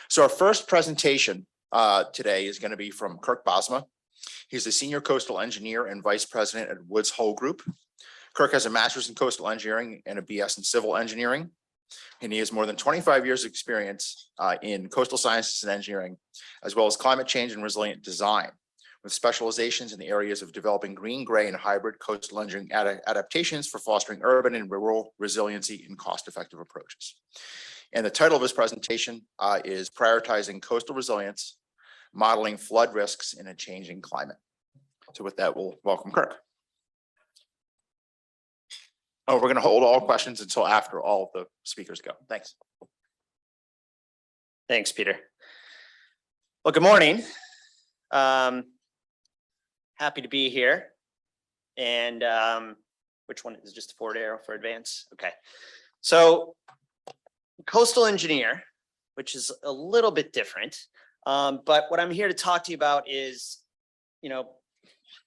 So our first presentation today is going to be from Kirk Bosma. He's the Senior Coastal Engineer and Vice President at Woods Hole Group. Kirk has a master's in coastal engineering and a BS in civil engineering. And he has more than 25 years of experience in coastal sciences and engineering, as well as climate change and resilient design, with specializations in the areas of developing green, gray, and hybrid coastal engineering adaptations for fostering urban and rural resiliency and cost-effective approaches. And the title of his presentation is Prioritizing Coastal Resilience, Modeling Flood Risks in a Changing Climate. So with that, we'll welcome Kirk. Oh, we're going to hold all questions until after all of the speakers go. Thanks. Thanks, Peter. Well, good morning. Happy to be here. And which one is just a forward arrow for advance? Okay. So coastal engineer, which is a little bit different. But what I'm here to talk to you about is,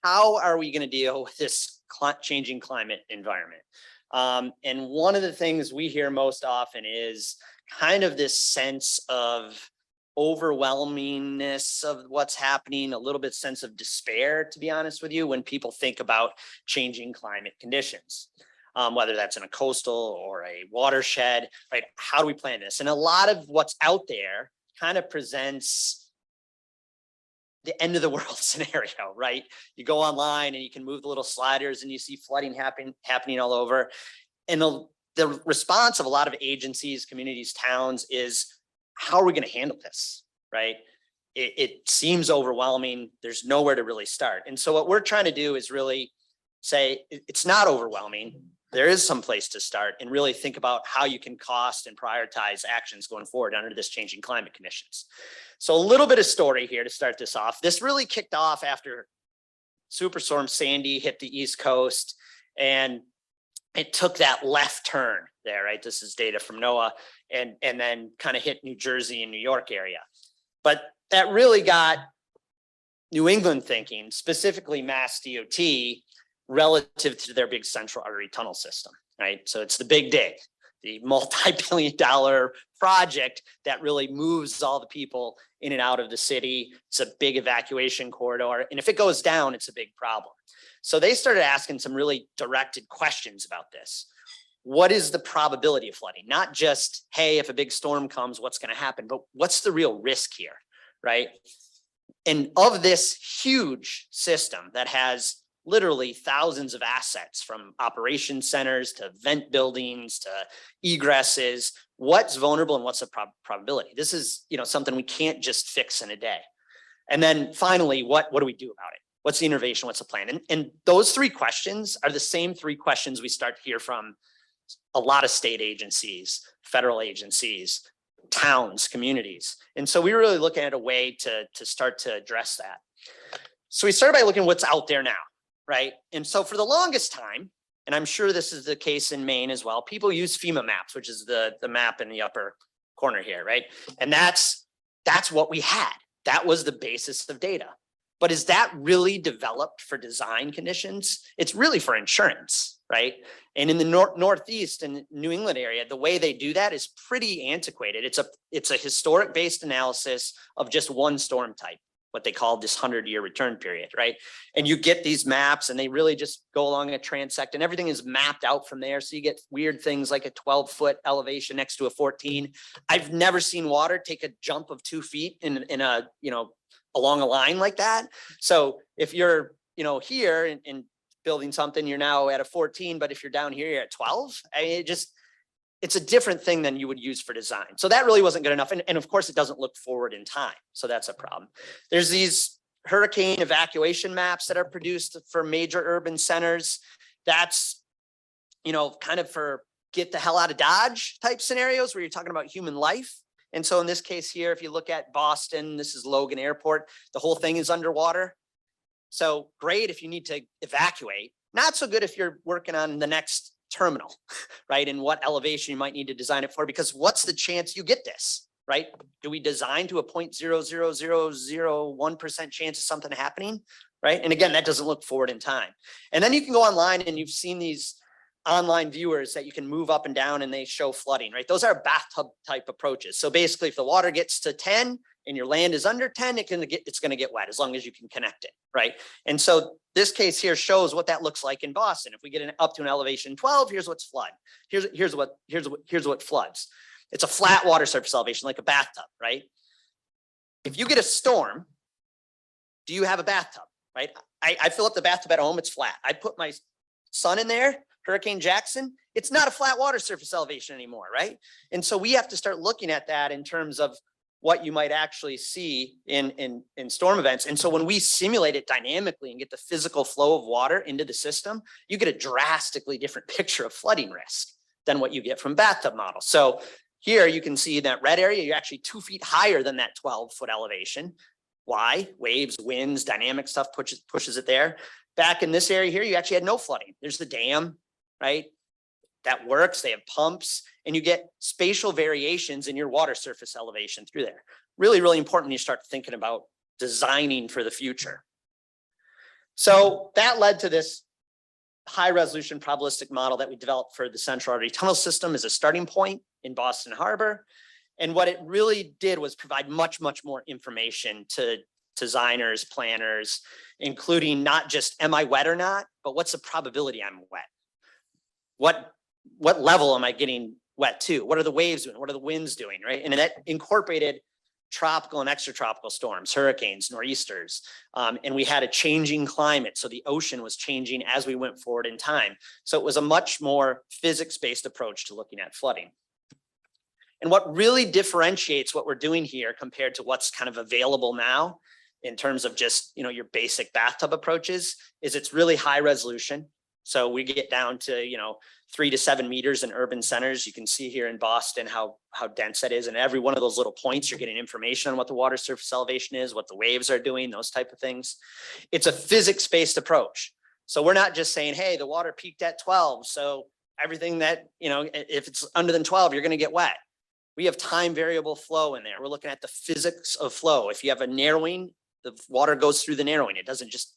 how are we going to deal with this changing climate environment? And one of the things we hear most often is kind of this sense of overwhelmingness of what's happening, a little bit sense of despair, to be honest with you, when people think about changing climate conditions, whether that's in a coastal or a watershed, right? How do we plan this? And a lot of what's out there kind of presents the end of the world scenario, right? You go online and you can move the little sliders and you see flooding happening all over. And the response of a lot of agencies, communities, towns is, how are we going to handle this, right? It seems overwhelming. There's nowhere to really start. And so what we're trying to do is really say, it's not overwhelming. There is some place to start and really think about how you can cost and prioritize actions going forward under this changing climate conditions. So a little bit of story here to start this off. This really kicked off after Superstorm Sandy hit the East Coast, and it took that left turn there, right? This is data from NOAA, and then kind of hit New Jersey and New York area. But that really got New England thinking, specifically Mass DOT, relative to their big central artery tunnel system, right? So it's the big dig, the multi-billion-dollar project that really moves all the people in and out of the city. It's a big evacuation corridor. And if it goes down, it's a big problem. So they started asking some really directed questions about this. What is the probability of flooding? Not just, hey, if a big storm comes, what's going to happen? But what's the real risk here, right? And of this huge system that has literally thousands of assets, from operation centers to vent buildings to egresses, what's vulnerable and what's the probability? This is, something we can't just fix in a day. And then finally, what do we do about it? What's the innovation? What's the plan? And those three questions are the same three questions we start to hear from a lot of state agencies, federal agencies, towns, communities. And so we were really looking at a way to start to address that. So we started by looking at what's out there now. Right. And so for the longest time, and I'm sure this is the case in Maine as well, people use FEMA maps, which is the map in the upper corner here, right? And that's what we had. That was the basis of data. But is that really developed for design conditions? It's really for insurance, right? And in the Northeast and New England area, the way they do that is pretty antiquated. It's a historic based analysis of just one storm type, what they call this 100-year return period, right? And you get these maps and they really just go along a transect and everything is mapped out from there. So you get weird things like a 12-foot elevation next to a 14. I've never seen water take a jump of 2 feet in a, along a line like that. So if you're, here and building something, you're now at a 14, but if you're down here, you're at 12. I mean, it's a different thing than you would use for design. So that really wasn't good enough. And of course, it doesn't look forward in time. So that's a problem. There's these hurricane evacuation maps that are produced for major urban centers. That's, kind of for get the hell out of Dodge type scenarios where you're talking about human life. And so in this case here, if you look at Boston, this is Logan Airport, the whole thing is underwater. So great if you need to evacuate. Not so good if you're working on the next terminal, right? And what elevation you might need to design it for, because what's the chance you get this, right? Do we design to a 0.00001% chance of something happening, right? And again, that doesn't look forward in time. And then you can go online and you've seen these online viewers that you can move up and down and they show flooding, right? Those are bathtub type approaches. So basically if the water gets to 10 and your land is under 10, it's going to get wet as long as you can connect it, right? And so this case here shows what that looks like in Boston. If we get up to an elevation 12, here's what's flood. Here's what floods. It's a flat water surface elevation, like a bathtub, right? If you get a storm, do you have a bathtub, right? I fill up the bathtub at home, it's flat. I put my son in there, Hurricane Jackson, it's not a flat water surface elevation anymore, right? And so we have to start looking at that in terms of what you might actually see in storm events. And so when we simulate it dynamically and get the physical flow of water into the system, you get a drastically different picture of flooding risk than what you get from bathtub models. So here you can see in that red area, you're actually 2 feet higher than that 12-foot elevation. Why? Waves, winds, dynamic stuff pushes it there. Back in this area here, you actually had no flooding. There's the dam, right? That works. They have pumps and you get spatial variations in your water surface elevation through there. Really, really important when you start thinking about designing for the future. So that led to this high resolution probabilistic model that we developed for the Central Artery Tunnel System as a starting point in Boston Harbor. And what it really did was provide much, much more information to designers, planners, including not just am I wet or not, but what's the probability I'm wet? What level am I getting wet to? What are the waves doing? What are the winds doing, right? And that incorporated tropical and extratropical storms, hurricanes, nor'easters. And we had a changing climate. So the ocean was changing as we went forward in time. So it was a much more physics-based approach to looking at flooding. And what really differentiates what we're doing here compared to what's kind of available now in terms of just, your basic bathtub approaches is it's really high resolution. So we get down to, 3 to 7 meters in urban centers. You can see here in Boston how dense that is. And every one of those little points, you're getting information on what the water surface elevation is, what the waves are doing, those type of things. It's a physics-based approach. So we're not just saying, hey, the water peaked at 12. So everything that, if it's under than 12, you're going to get wet. We have time variable flow in there. We're looking at the physics of flow. If you have a narrowing, the water goes through the narrowing. It doesn't just,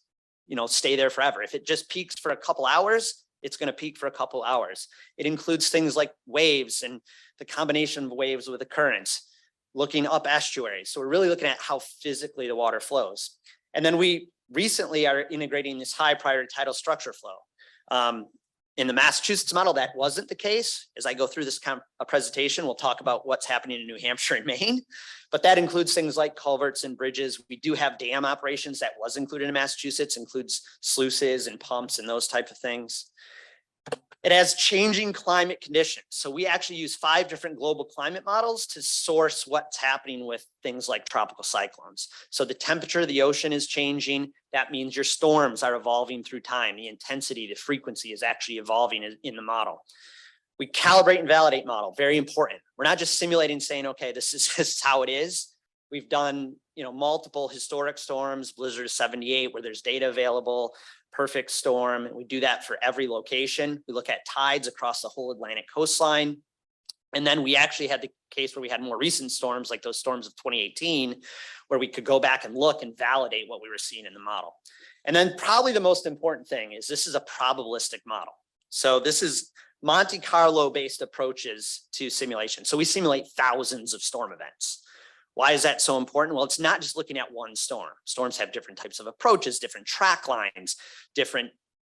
stay there forever. If it just peaks for a couple hours, it's going to peak for a couple hours. It includes things like waves and the combination of waves with the currents, looking up estuaries. So we're really looking at how physically the water flows. And then we recently are integrating this high priority tidal structure flow. In the Massachusetts model, that wasn't the case. As I go through this presentation, we'll talk about what's happening in New Hampshire and Maine, but that includes things like culverts and bridges. We do have dam operations that was included in Massachusetts, includes sluices and pumps and those type of things. It has changing climate conditions. So we actually use 5 different global climate models to source what's happening with things like tropical cyclones. So the temperature of the ocean is changing. That means your storms are evolving through time. The intensity, the frequency is actually evolving in the model. We calibrate and validate model, very important. We're not just simulating saying, okay, this is how it is. We've done, multiple historic storms, blizzard of 78, where there's data available, perfect storm. And we do that for every location. We look at tides across the whole Atlantic coastline. And then we actually had the case where we had more recent storms, like those storms of 2018, where we could go back and look and validate what we were seeing in the model. And then probably the most important thing is this is a probabilistic model. So this is Monte Carlo based approaches to simulation. So we simulate thousands of storm events. Why is that so important? Well, it's not just looking at one storm. Storms have different types of approaches, different track lines, different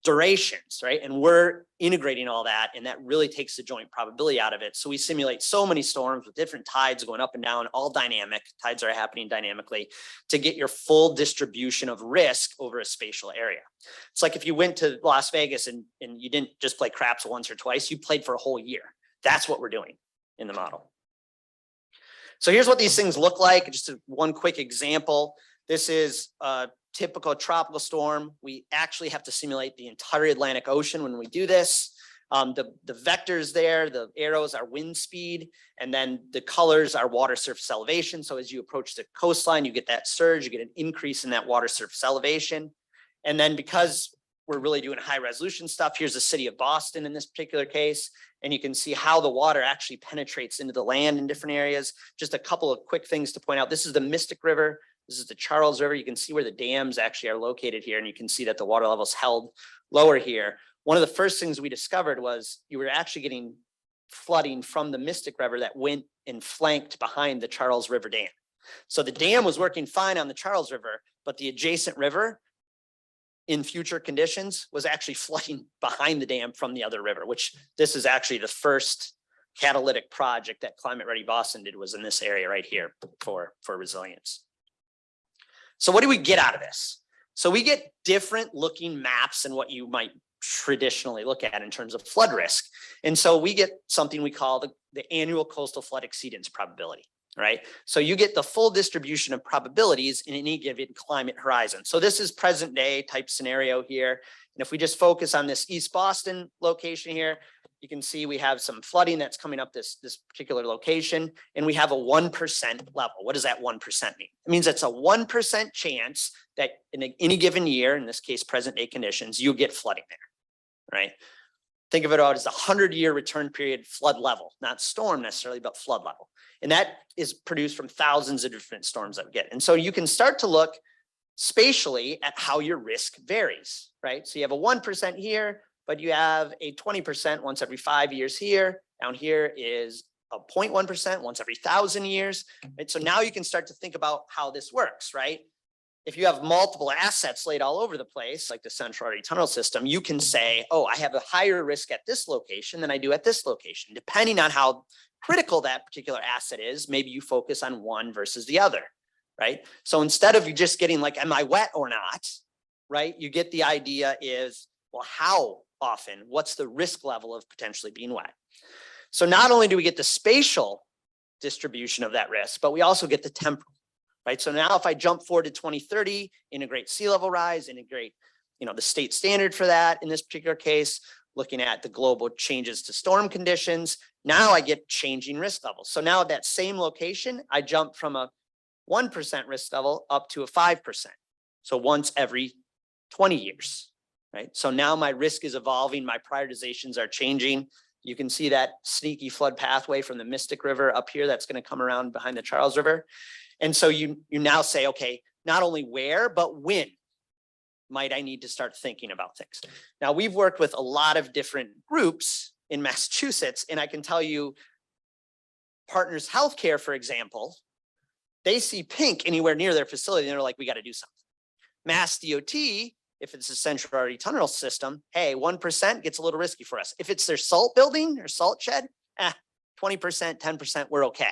durations, right? And we're integrating all that, and that really takes the joint probability out of it. So we simulate so many storms with different tides going up and down, all dynamic. Tides are happening dynamically to get your full distribution of risk over a spatial area. It's like if you went to Las Vegas and you didn't just play craps once or twice, you played for a whole year. That's what we're doing in the model. So here's what these things look like. Just one quick example. This is a typical tropical storm. We actually have to simulate the entire Atlantic Ocean when we do this. The vectors there, the arrows are wind speed, and then the colors are water surface elevation. So as you approach the coastline, you get that surge, you get an increase in that water surface elevation. And then because we're really doing high resolution stuff, here's the city of Boston in this particular case. And you can see how the water actually penetrates into the land in different areas. Just a couple of quick things to point out. This is the Mystic River. This is the Charles River. You can see where the dams actually are located here. And you can see that the water level is held lower here. one of the first things we discovered was you were actually getting flooding from the Mystic River that went and flanked behind the Charles River Dam. So the dam was working fine on the Charles River, but the adjacent river in future conditions was actually flooding behind the dam from the other river, which this is actually the first catalytic project that Climate Ready Boston did, was in this area right here for resilience. So what do we get out of this? So we get different looking maps than what you might traditionally look at in terms of flood risk. And so we get something we call the annual coastal flood exceedance probability, right? So you get the full distribution of probabilities in any given climate horizon. So this is present day type scenario here. And if we just focus on this East Boston location here, you can see we have some flooding that's coming up this particular location, and we have a 1% level. What does that 1% mean? It means it's a 1% chance that in any given year, in this case, present day conditions, you get flooding there, right? Think of it as a 100-year return period flood level, not storm necessarily, but flood level. And that is produced from thousands of different storms that we get. And so you can start to look spatially at how your risk varies, right? So you have a 1% here, but you have a 20% once every 5 years here. Down here is a 0.1% once every 1,000 years. Right? So now you can start to think about how this works, right? If you have multiple assets laid all over the place, like the Central Artery Tunnel System, you can say, oh, I have a higher risk at this location than I do at this location. Depending on how critical that particular asset is, maybe you focus on one versus the other, right? So instead of you just getting like, am I wet or not, right? You get the idea is, well, how often, what's the risk level of potentially being wet? So not only do we get the spatial distribution of that risk, but we also get the temporal, right? So now if I jump forward to 2030, integrate sea level rise, integrate, the state standard for that in this particular case, looking at the global changes to storm conditions, now I get changing risk levels. So now at that same location, I jump from a 1% risk level up to a 5%. So once every 20 years. Right? So now my risk is evolving, my prioritizations are changing. You can see that sneaky flood pathway from the Mystic River up here that's going to come around behind the Charles River. And so you now say, okay, not only where, but when might I need to start thinking about things? Now, we've worked with a lot of different groups in Massachusetts, and I can tell you, Partners Healthcare, for example, they see pink anywhere near their facility, and they're like, we got to do something. Mass DOT, if it's a Central Artery Tunnel System, hey, 1% gets a little risky for us. If it's their salt building or salt shed, 20%, 10%, we're okay,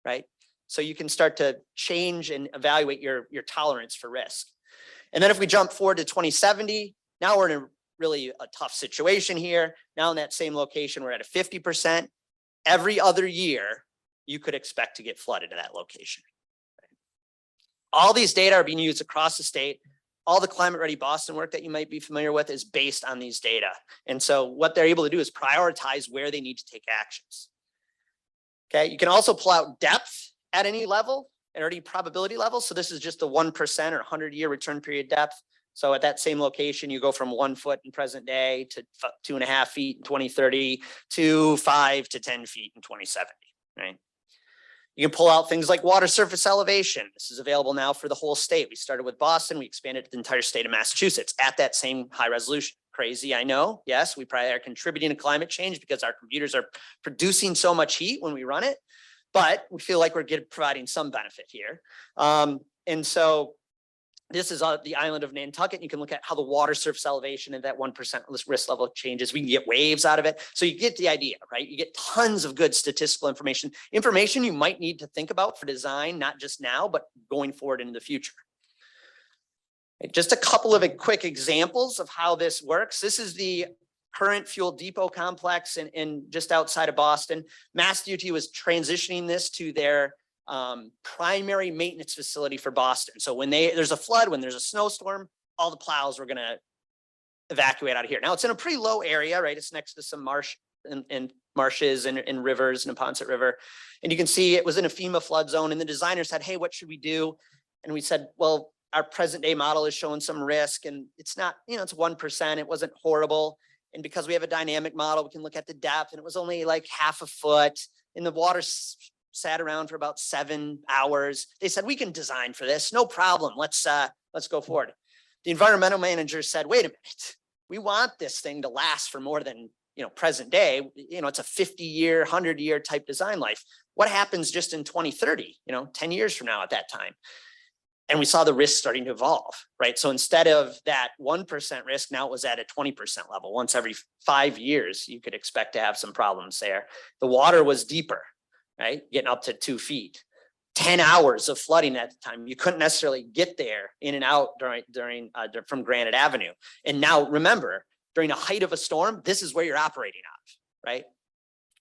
right? So you can start to change and evaluate your tolerance for risk. And then if we jump forward to 2070, now we're in a really a tough situation here. Now in that same location, we're at a 50%. Every other year, you could expect to get flooded to that location. All these data are being used across the state. All the Climate Ready Boston work that you might be familiar with is based on these data. And so what they're able to do is prioritize where they need to take actions. Okay, you can also pull out depth at any level, at any probability level. So this is just the 1% or 100-year return period depth. So at that same location, you go from 1 foot in present day to 2.5 feet in 2030 to 5 to 10 feet in 2070, right? You can pull out things like water surface elevation. This is available now for the whole state. We started with Boston. We expanded to the entire state of Massachusetts at that same high resolution. Crazy, I know. Yes, we probably are contributing to climate change because our computers are producing so much heat when we run it, but we feel like we're providing some benefit here. And so this is the island of Nantucket. You can look at how the water surface elevation and that 1% risk level changes. We can get waves out of it. So you get the idea, right? You get tons of good statistical information you might need to think about for design, not just now, but going forward into the future. Just a couple of quick examples of how this works. This is the current fuel depot complex in just outside of Boston. Mass DOT was transitioning this to their primary maintenance facility for Boston. So when there's a flood, when there's a snowstorm, all the plows were going to evacuate out of here. Now it's in a pretty low area, right? It's next to some marsh and marshes and rivers and Neponset River. And you can see it was in a FEMA flood zone, and the designer said, hey, what should we do? And we said, well, our present day model is showing some risk, and it's not, it's 1%. It wasn't horrible. And because we have a dynamic model, we can look at the depth, and it was only like 0.5 foot, and the water sat around for about 7 hours. They said, we can design for this, no problem. Let's go forward. The environmental manager said, wait a minute, We want this thing to last for more than, present day. It's a 50-year, 100-year type design life. What happens just in 2030, 10 years from now at that time? And we saw the risk starting to evolve, right? So instead of that 1% risk, now it was at a 20% level. Once every 5 years, you could expect to have some problems there. The water was deeper, right? Getting up to 2 feet. 10 hours of flooding at the time. You couldn't necessarily get there in and out from Granite Avenue. And now remember, during the height of a storm, this is where you're operating out of, right?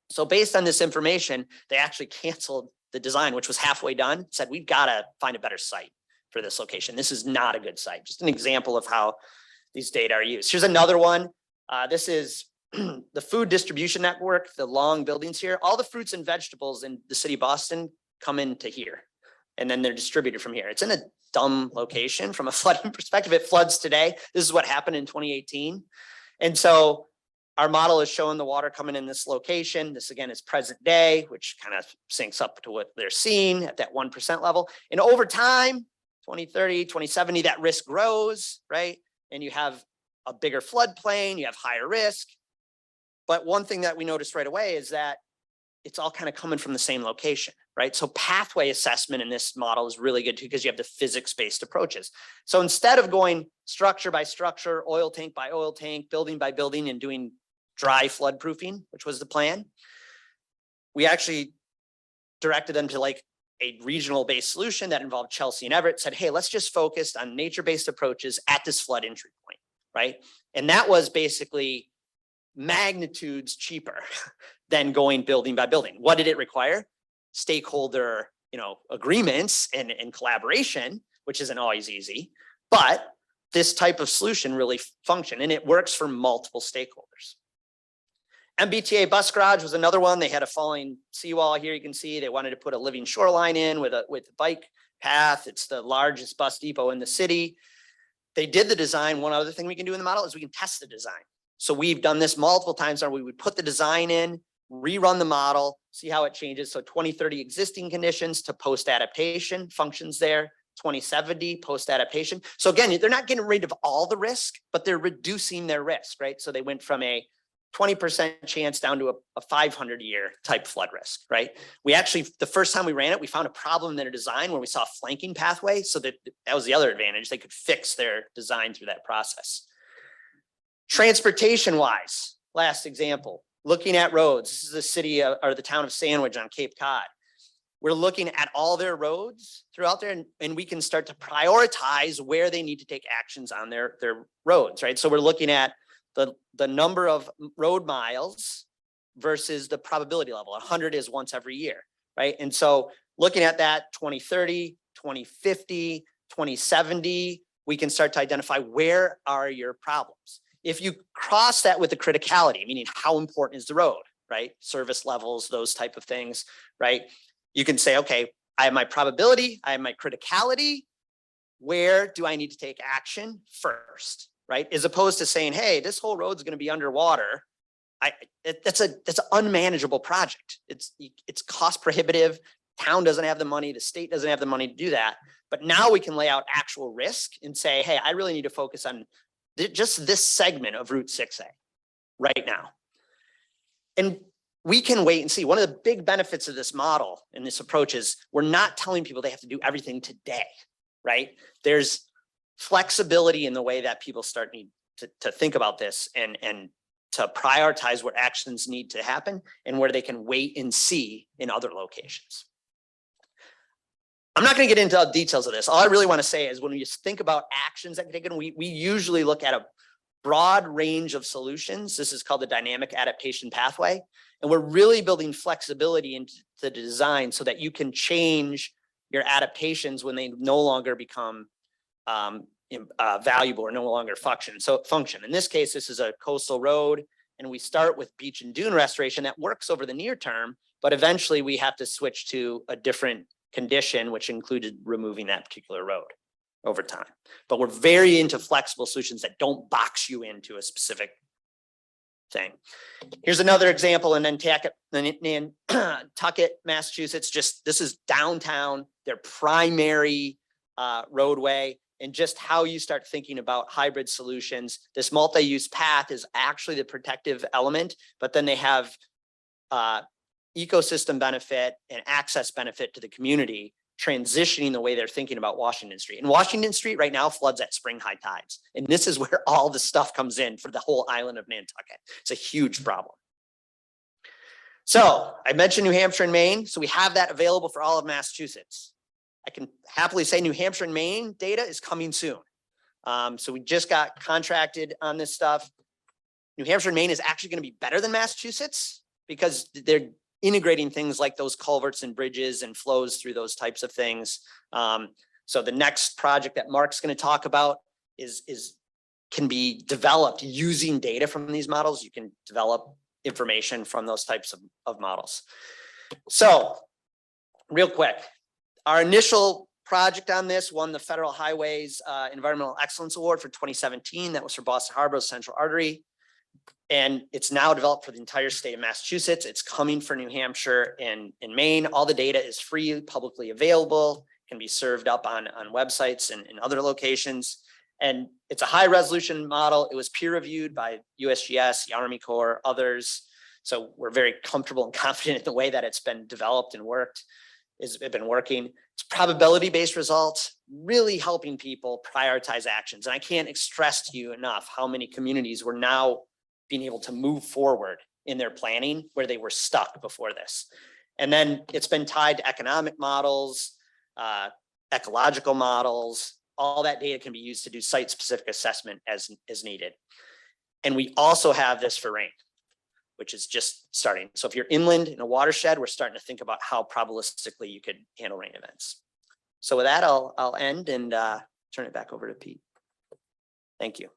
So based on this information, they actually canceled the design, which was halfway done, said, we've got to find a better site for this location. This is not a good site. Just an example of how these data are used. Here's another one. This is the food distribution network, the long buildings here. All the fruits and vegetables in the city of Boston come into here, and then they're distributed from here. It's in a dumb location from a flooding perspective. It floods today. This is what happened in 2018. And so our model is showing the water coming in this location. This again is present day, which kind of syncs up to what they're seeing at that 1% level. And over time, 2030, 2070, that risk grows, right? And you have a bigger floodplain, you have higher risk. But one thing that we noticed right away is that it's all kind of coming from the same location, right? So pathway assessment in this model is really good too, because you have the physics-based approaches. So instead of going structure by structure, oil tank by oil tank, building by building, and doing dry flood proofing, which was the plan, we actually directed them to like a regional based solution that involved Chelsea and Everett, said, hey, let's just focus on nature-based approaches at this flood entry point, right? And that was basically magnitudes cheaper than going building by building. What did it require? Stakeholder, agreements and collaboration, which isn't always easy, but this type of solution really functioned, and it works for multiple stakeholders. MBTA bus garage was another one. They had a falling seawall here. You can see they wanted to put a living shoreline in with a bike path. It's the largest bus depot in the city. They did the design. One other thing we can do in the model is we can test the design. So we've done this multiple times where we would put the design in, rerun the model, see how it changes. So 2030 existing conditions to post-adaptation functions there, 2070 post-adaptation. So again, they're not getting rid of all the risk, but they're reducing their risk, right? So they went from a 20% chance down to a 500-year type flood risk, right? We actually, the first time we ran it, we found a problem in their design where we saw a flanking pathway. So that was the other advantage. They could fix their design through that process. Transportation-wise, last example, looking at roads. This is the city or the town of Sandwich on Cape Cod. We're looking at all their roads throughout there, and we can start to prioritize where they need to take actions on their roads, right? So we're looking at the number of road miles versus the probability level. 100 is once every year, right? And so looking at that 2030, 2050, 2070, we can start to identify where are your problems. If you cross that with the criticality, meaning how important is the road, right? Service levels, those type of things, right? You can say, okay, I have my probability, I have my criticality. Where do I need to take action first, right? As opposed to saying, hey, this whole road is going to be underwater. That's an unmanageable project. It's cost prohibitive. Town doesn't have the money. The state doesn't have the money to do that. But now we can lay out actual risk and say, hey, I really need to focus on just this segment of Route 6A right now. And we can wait and see. One of the big benefits of this model and this approach is we're not telling people they have to do everything today, right? There's flexibility in the way that people start to think about this and to prioritize what actions need to happen and where they can wait and see in other locations. I'm not going to get into the details of this. All I really want to say is when we just think about actions that can take, we usually look at a broad range of solutions. This is called the dynamic adaptation pathway. And we're really building flexibility into the design so that you can change your adaptations when they no longer become valuable or no longer function. In this case, this is a coastal road, and we start with beach and dune restoration that works over the near term, but eventually we have to switch to a different condition, which included removing that particular road over time. But we're very into flexible solutions that don't box you into a specific thing. Here's another example in Nantucket, Massachusetts. This is downtown, their primary roadway. and just how you start thinking about hybrid solutions. This multi-use path is actually the protective element, but then they have ecosystem benefit and access benefit to the community, transitioning the way they're thinking about Washington Street. And Washington Street right now floods at spring high tides. And this is where all the stuff comes in for the whole island of Nantucket. It's a huge problem. So I mentioned New Hampshire and Maine. So we have that available for all of Massachusetts. I can happily say New Hampshire and Maine data is coming soon. So we just got contracted on this stuff. New Hampshire and Maine is actually going to be better than Massachusetts because they're integrating things like those culverts and bridges and flows through those types of things. So the next project that Mark's going to talk about can be developed using data from these models. You can develop information from those types of models. So real quick, our initial project on this won the Federal Highways Environmental Excellence Award for 2017. That was for Boston Harbor's Central Artery. And it's now developed for the entire state of Massachusetts. It's coming for New Hampshire and Maine. All the data is free, publicly available, can be served up on websites and in other locations. And it's a high resolution model. It was peer reviewed by USGS, the Army Corps, others. So we're very comfortable and confident in the way that it's been developed and worked. It's been working. It's probability-based results, really helping people prioritize actions. And I can't stress to you enough how many communities were now being able to move forward in their planning where they were stuck before this. And then it's been tied to economic models, ecological models. All that data can be used to do site-specific assessment as needed. And we also have this for rain, which is just starting. So if you're inland in a watershed, we're starting to think about how probabilistically you could handle rain events. So with that, I'll end and turn it back over to Pete. Thank you.